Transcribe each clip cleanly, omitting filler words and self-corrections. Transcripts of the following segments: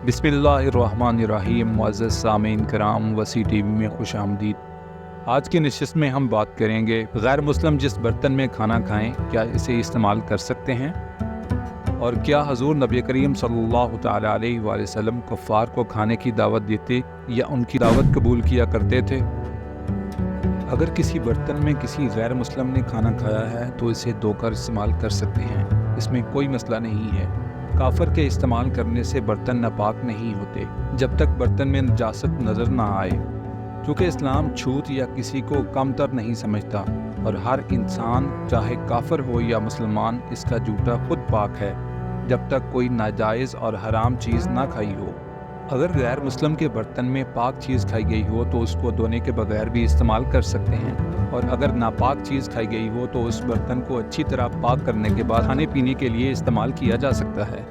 बिस्मिल्लाहिर्रहमानिर्रहीम। मुअज़्ज़ज़ सामीन कराम, वसी टी वी में खुश आमदीद। आज की नशिस्त में हम बात करेंगे गैर मुस्लिम जिस बर्तन में खाना खाएं क्या इसे इस्तेमाल कर सकते हैं, और क्या हजूर नबी करीम सल्लल्लाहु तआला अलैहि वसल्लम कुफ़ार को खाने की दावत देते या उनकी दावत कबूल किया करते थे। अगर किसी बर्तन में किसी गैर मुस्लिम ने खाना खाया है तो इसे धोकर इस्तेमाल कर सकते हैं, इसमें कोई मसला नहीं है। काफर के इस्तेमाल करने से बर्तन नापाक नहीं होते जब तक बर्तन में नजासत नज़र ना आए, क्योंकि इस्लाम छूत या किसी को कमतर नहीं समझता और हर इंसान चाहे काफर हो या मुसलमान इसका जूठा खुद पाक है जब तक कोई नाजायज़ और हराम चीज़ ना खाई हो। अगर गैर मुस्लिम के बर्तन में पाक चीज़ खाई गई हो तो उसको धोने के बगैर भी इस्तेमाल कर सकते हैं, और अगर नापाक चीज़ खाई गई हो तो उस बर्तन को अच्छी तरह पाक करने के बाद खाने पीने के लिए इस्तेमाल किया जा सकता है।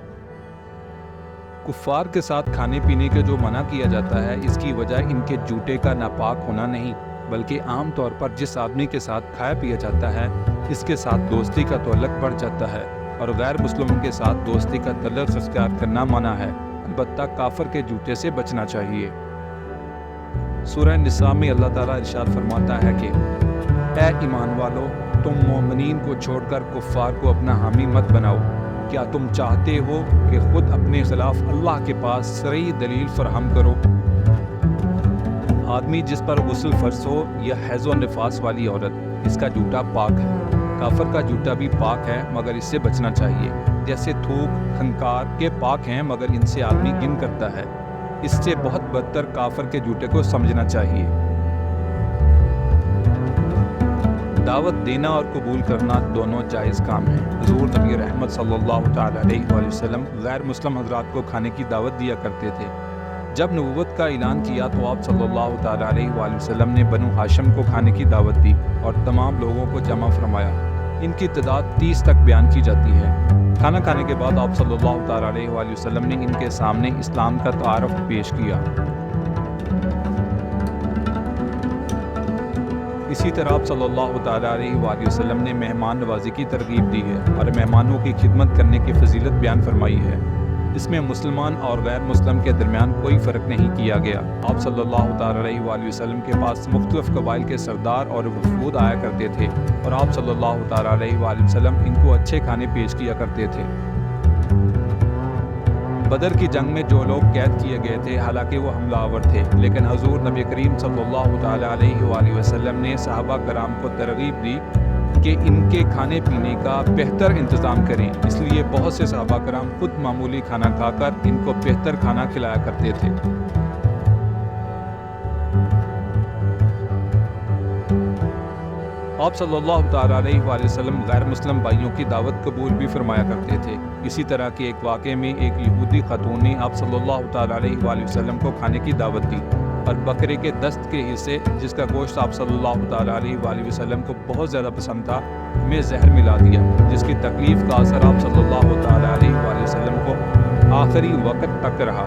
कुफ़ार के साथ खाने पीने के जो मना किया जाता है, इसकी वजह इनके जूठे का नापाक होना नहीं, बल्कि आम तौर पर जिस आदमी के साथ खाया पिया जाता है इसके साथ दोस्ती का तअल्लुक़ बढ़ जाता है, और गैर मुस्लिमों के साथ दोस्ती का तअल्लुक़ इख्तियार करना मना है। अलबत्ता काफर के जूते से बचना चाहिए। सूरह निसा में अल्लाह ताला इरशाद फरमाता है कि ऐ ईमान वालो, तुम मोमिनीन को छोड़कर कुफ़ार को अपना हामी मत बनाओ। क्या तुम चाहते हो कि खुद अपने खिलाफ अल्लाह के पास सही दलील फरहम करो? आदमी जिस पर गुस्ल फर्ज हो या हैज़ो निफास वाली औरत, इसका जूता पाक है। काफर का जूता भी पाक है मगर इससे बचना चाहिए। जैसे थूक, खंकार के पाक हैं मगर इनसे आदमी गिन करता है। इससे बहुत बदतर काफर के जूते को समझना चाहिए। दावत देना और कबूल करना दोनों जायज़ काम है। हुज़ूर नबी रहमत सल्लल्लाहु तआला अलैहि वसल्लम गैर मुस्लिम हज़रात को खाने की दावत दिया करते थे। जब नबूवत का ऐलान किया तो आप सल्लल्लाहु तआला अलैहि वसल्लम ने बनु हाशिम को खाने की दावत दी और तमाम लोगों को जमा फरमाया। इनकी तादाद 30 तक बयान की जाती है। खाना खाने के बाद आप सल्लल्लाहु तआला अलैहि वसल्लम ने इनके सामने इस्लाम का तारफ़ पेश किया। इसी तरह आप सल्लल्लाहु तआला अलैहि वसल्लम ने मेहमान नवाजी की तरगीब दी है और मेहमानों की खिदमत करने की फजीलत बयान फरमाई है। इसमें मुसलमान और गैर मुस्लिम के दरमियान कोई फ़र्क नहीं किया गया। आप सल्लल्लाहु तआला अलैहि वसल्लम के पास मुख्तलिफ कबाइल के सरदार और वफूद आया करते थे और आप सल्लल्लाहु तआला अलैहि वसल्लम इनको अच्छे खाने पेश किया करते थे। बदर की जंग में जो लोग कैद किए गए थे, हालांकि वो हमलावर थे, लेकिन हजूर नबी करीम सल्लल्लाहु तआला अलैहि वसल्लम ने सहाबा कराम को तरगीब दी कि इनके खाने पीने का बेहतर इंतज़ाम करें। इसलिए बहुत से सहाबा कराम खुद मामूली खाना खाकर इनको बेहतर खाना खिलाया करते थे। आप सल्लल्लाहु तआला अलैहि वसल्लम गैर मुस्लिम भाइयों की दावत कबूल भी फरमाया करते थे। इसी तरह के एक वाक़े में एक यहूदी खातून ने आप सल्लल्लाहु तआला अलैहि वसल्लम को खाने की दावत दी और बकरे के दस्त के हिस्से, जिसका गोश्त आप सल्लल्लाहु तआला अलैहि वसल्लम को बहुत ज़्यादा पसंद था, में जहर मिला दिया, जिसकी तकलीफ़ का असर आप सल्लल्लाहु तआला अलैहि वसल्लम को आखिरी वक्त तक रहा।